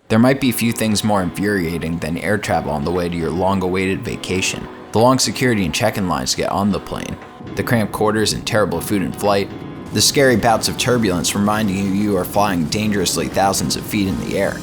There might be few things more infuriating than air travel on the way to your long-awaited vacation. The long security and check-in lines to get on the plane, the cramped quarters and terrible food in flight, the scary bouts of turbulence reminding you are flying dangerously thousands of feet in the air.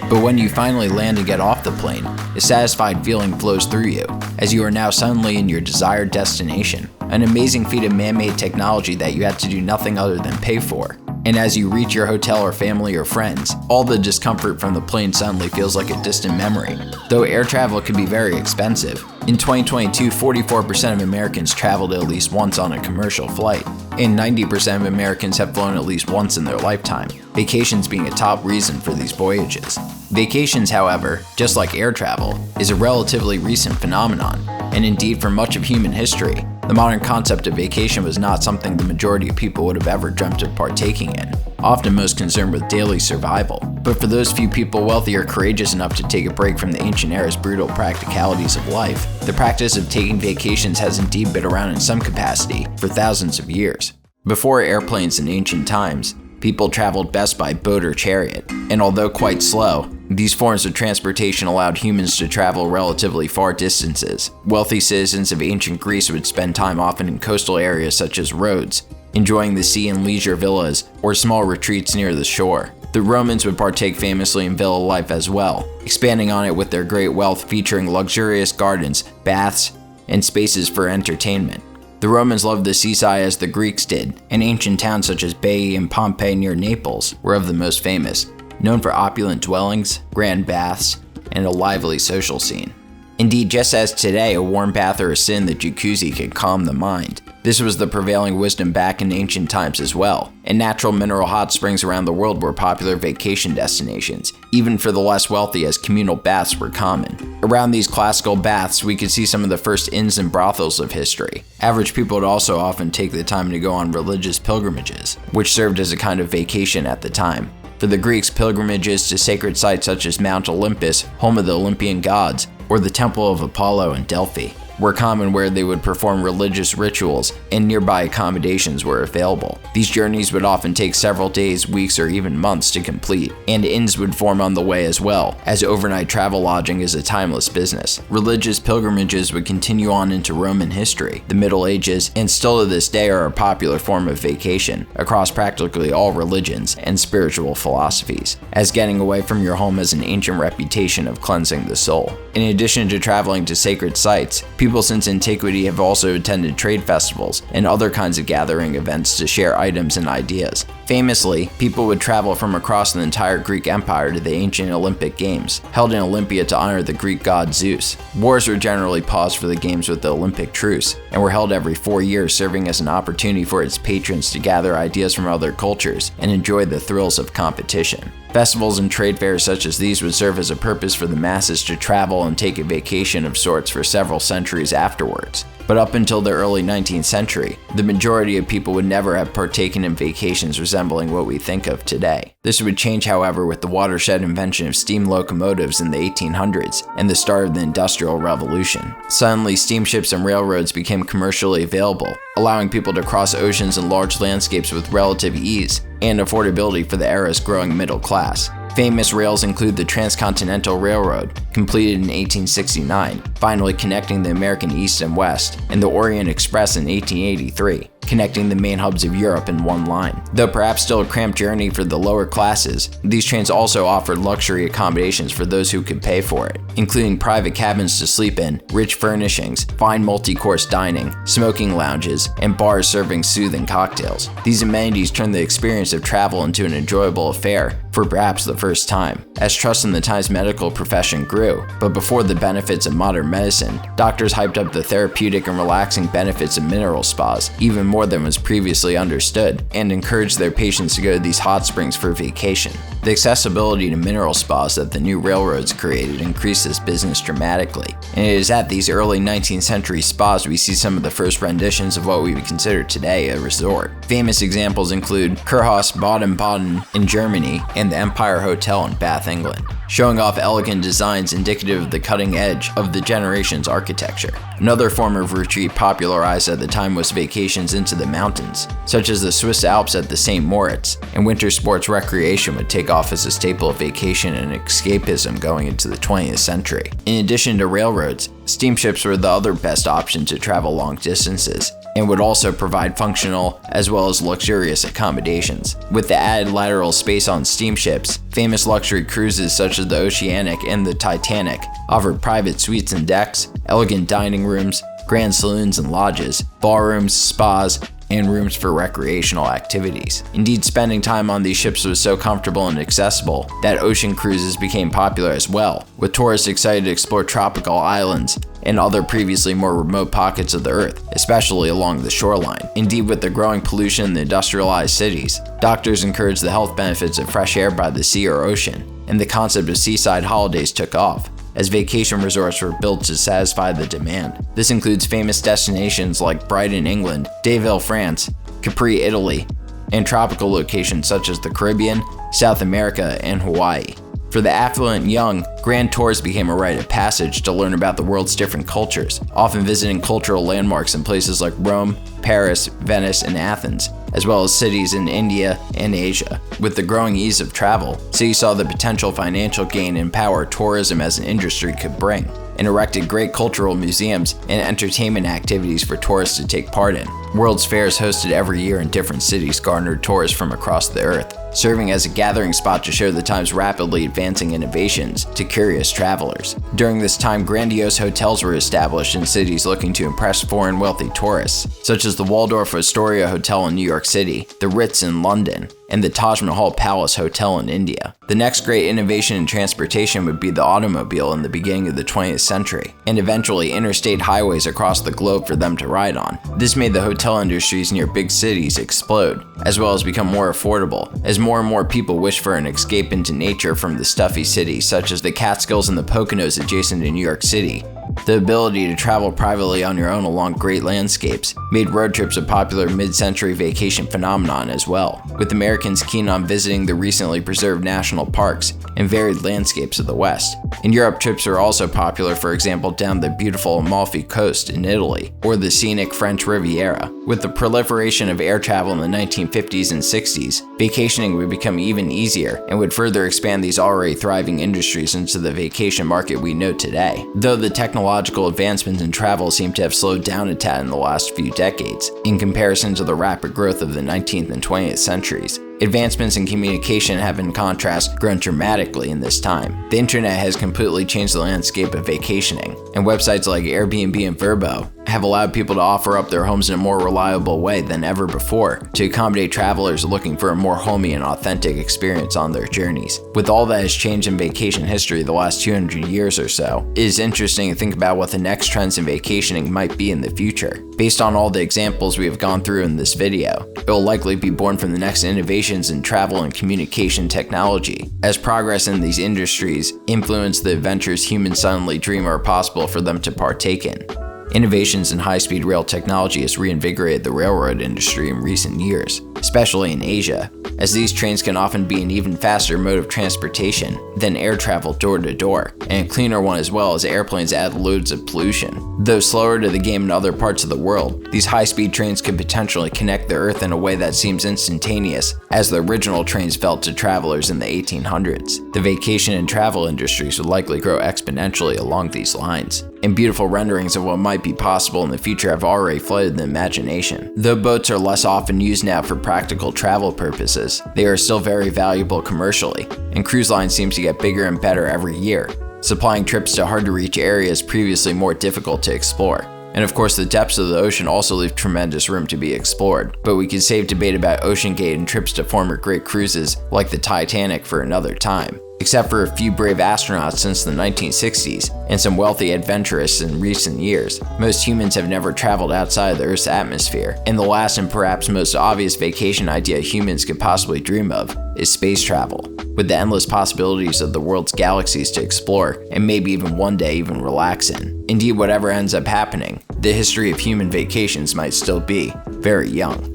But when you finally land and get off the plane, a satisfied feeling flows through you, as you are now suddenly in your desired destination, an amazing feat of man-made technology that you had to do nothing other than pay for. And as you reach your hotel or family or friends, all the discomfort from the plane suddenly feels like a distant memory. Though air travel can be very expensive, in 2022, 44% of Americans traveled at least once on a commercial flight, and 90% of Americans have flown at least once in their lifetime, vacations being a top reason for these voyages. Vacations, however, just like air travel, is a relatively recent phenomenon, and indeed for much of human history, the modern concept of vacation was not something the majority of people would have ever dreamt of partaking in, often most concerned with daily survival. But for those few people wealthy or courageous enough to take a break from the ancient era's brutal practicalities of life, the practice of taking vacations has indeed been around in some capacity for thousands of years. Before airplanes in ancient times, people traveled best by boat or chariot, and although quite slow, these forms of transportation allowed humans to travel relatively far distances. Wealthy citizens of ancient Greece would spend time often in coastal areas such as Rhodes, enjoying the sea in leisure villas or small retreats near the shore. The Romans would partake famously in villa life as well, expanding on it with their great wealth featuring luxurious gardens, baths, and spaces for entertainment. The Romans loved the seaside as the Greeks did, and ancient towns such as Baiae and Pompeii near Naples were of the most famous, known for opulent dwellings, grand baths, and a lively social scene. Indeed, just as today a warm bath or a sit in the jacuzzi could calm the mind, this was the prevailing wisdom back in ancient times as well, and natural mineral hot springs around the world were popular vacation destinations, even for the less wealthy as communal baths were common. Around these classical baths, we could see some of the first inns and brothels of history. Average people would also often take the time to go on religious pilgrimages, which served as a kind of vacation at the time. For the Greeks, pilgrimages to sacred sites such as Mount Olympus, home of the Olympian gods, or the Temple of Apollo in Delphi, were common, where they would perform religious rituals and nearby accommodations were available. These journeys would often take several days, weeks, or even months to complete, and inns would form on the way as well, as overnight travel lodging is a timeless business. Religious pilgrimages would continue on into Roman history, the Middle Ages, and still to this day are a popular form of vacation across practically all religions and spiritual philosophies, as getting away from your home has an ancient reputation of cleansing the soul. In addition to traveling to sacred sites, people since antiquity have also attended trade festivals and other kinds of gathering events to share items and ideas. Famously, people would travel from across the entire Greek Empire to the ancient Olympic Games, held in Olympia to honor the Greek god Zeus. Wars were generally paused for the games with the Olympic truce, and were held every 4 years, serving as an opportunity for its patrons to gather ideas from other cultures and enjoy the thrills of competition. Festivals and trade fairs such as these would serve as a purpose for the masses to travel and take a vacation of sorts for several centuries afterwards. But up until the early 19th century, the majority of people would never have partaken in vacations resembling what we think of today. This would change, however, with the watershed invention of steam locomotives in the 1800s and the start of the Industrial Revolution. Suddenly, steamships and railroads became commercially available, allowing people to cross oceans and large landscapes with relative ease and affordability for the era's growing middle class. Famous rails include the Transcontinental Railroad, completed in 1869, finally connecting the American East and West, and the Orient Express in 1883, connecting the main hubs of Europe in one line. Though perhaps still a cramped journey for the lower classes, these trains also offered luxury accommodations for those who could pay for it, including private cabins to sleep in, rich furnishings, fine multi-course dining, smoking lounges, and bars serving soothing cocktails. These amenities turned the experience of travel into an enjoyable affair for perhaps the first time, as trust in the time's medical profession grew. But before the benefits of modern medicine, doctors hyped up the therapeutic and relaxing benefits of mineral spas even more than was previously understood, and encouraged their patients to go to these hot springs for vacation. The accessibility to mineral spas that the new railroads created increased this business dramatically, and it is at these early 19th century spas we see some of the first renditions of what we would consider today a resort. Famous examples include Kurhaus Baden-Baden in Germany and the Empire Hotel in Bath, England, showing off elegant designs indicative of the cutting edge of the generation's architecture. Another form of retreat popularized at the time was vacations into the mountains, such as the Swiss Alps at the St. Moritz, and winter sports recreation would take off off as a staple of vacation and escapism going into the 20th century. In addition to railroads, steamships were the other best option to travel long distances, and would also provide functional as well as luxurious accommodations. With the added lateral space on steamships, famous luxury cruises such as the Oceanic and the Titanic offered private suites and decks, elegant dining rooms, grand saloons and lodges, ballrooms, spas, and rooms for recreational activities. Indeed, spending time on these ships was so comfortable and accessible that ocean cruises became popular as well, with tourists excited to explore tropical islands and other previously more remote pockets of the earth, especially along the shoreline. Indeed, with the growing pollution in the industrialized cities, doctors encouraged the health benefits of fresh air by the sea or ocean, and the concept of seaside holidays took off, as vacation resorts were built to satisfy the demand. This includes famous destinations like Brighton, England, Deauville, France, Capri, Italy, and tropical locations such as the Caribbean, South America, and Hawaii. For the affluent and young, grand tours became a rite of passage to learn about the world's different cultures, often visiting cultural landmarks in places like Rome, Paris, Venice, and Athens, as well as cities in India and Asia. With the growing ease of travel, cities saw the potential financial gain and power tourism as an industry could bring, and erected great cultural museums and entertainment activities for tourists to take part in. World's fairs hosted every year in different cities garnered tourists from across the earth, serving as a gathering spot to share the time's rapidly advancing innovations to curious travelers. During this time, grandiose hotels were established in cities looking to impress foreign wealthy tourists, such as the Waldorf Astoria Hotel in New York City, the Ritz in London, and the Taj Mahal Palace Hotel in India. The next great innovation in transportation would be the automobile in the beginning of the 20th century, and eventually interstate highways across the globe for them to ride on. This made the hotel industries near big cities explode, as well as become more affordable, as more and more people wish for an escape into nature from the stuffy cities such as the Catskills and the Poconos adjacent to New York City. The ability to travel privately on your own along great landscapes made road trips a popular mid-century vacation phenomenon as well, with Americans keen on visiting the recently preserved national parks and varied landscapes of the West. In Europe, trips are also popular, for example, down the beautiful Amalfi Coast in Italy, or the scenic French Riviera. With the proliferation of air travel in the 1950s and 60s, vacationing would become even easier and would further expand these already thriving industries into the vacation market we know today. Though the technological advancements in travel seem to have slowed down a tad in the last few decades, in comparison to the rapid growth of the 19th and 20th centuries, advancements in communication have in contrast grown dramatically in this time. The internet has completely changed the landscape of vacationing, and websites like Airbnb and Vrbo have allowed people to offer up their homes in a more reliable way than ever before to accommodate travelers looking for a more homey and authentic experience on their journeys. With all that has changed in vacation history the last 200 years or so, it is interesting to think about what the next trends in vacationing might be in the future. Based on all the examples we have gone through in this video, it will likely be born from the next innovations in travel and communication technology, as progress in these industries influence the adventures humans suddenly dream are possible for them to partake in. Innovations in high-speed rail technology has reinvigorated the railroad industry in recent years, especially in Asia, as these trains can often be an even faster mode of transportation than air travel door to door, and a cleaner one as well, as airplanes add loads of pollution. Though slower to the game in other parts of the world, these high-speed trains could potentially connect the Earth in a way that seems instantaneous, as the original trains felt to travelers in the 1800s. The vacation and travel industries would likely grow exponentially along these lines, and beautiful renderings of what might be possible in the future have already flooded the imagination. Though boats are less often used now for practical travel purposes, they are still very valuable commercially, and cruise lines seem to get bigger and better every year, supplying trips to hard-to-reach areas previously more difficult to explore. And of course, the depths of the ocean also leave tremendous room to be explored, but we could save debate about OceanGate and trips to former great cruises like the Titanic for another time. Except for a few brave astronauts since the 1960s, and some wealthy adventurers in recent years, most humans have never traveled outside of the Earth's atmosphere, and the last and perhaps most obvious vacation idea humans could possibly dream of is space travel, with the endless possibilities of the world's galaxies to explore, and maybe even one day even relax in. Indeed, whatever ends up happening, the history of human vacations might still be very young.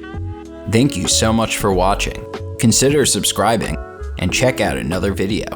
Thank you so much for watching. Consider subscribing and check out another video.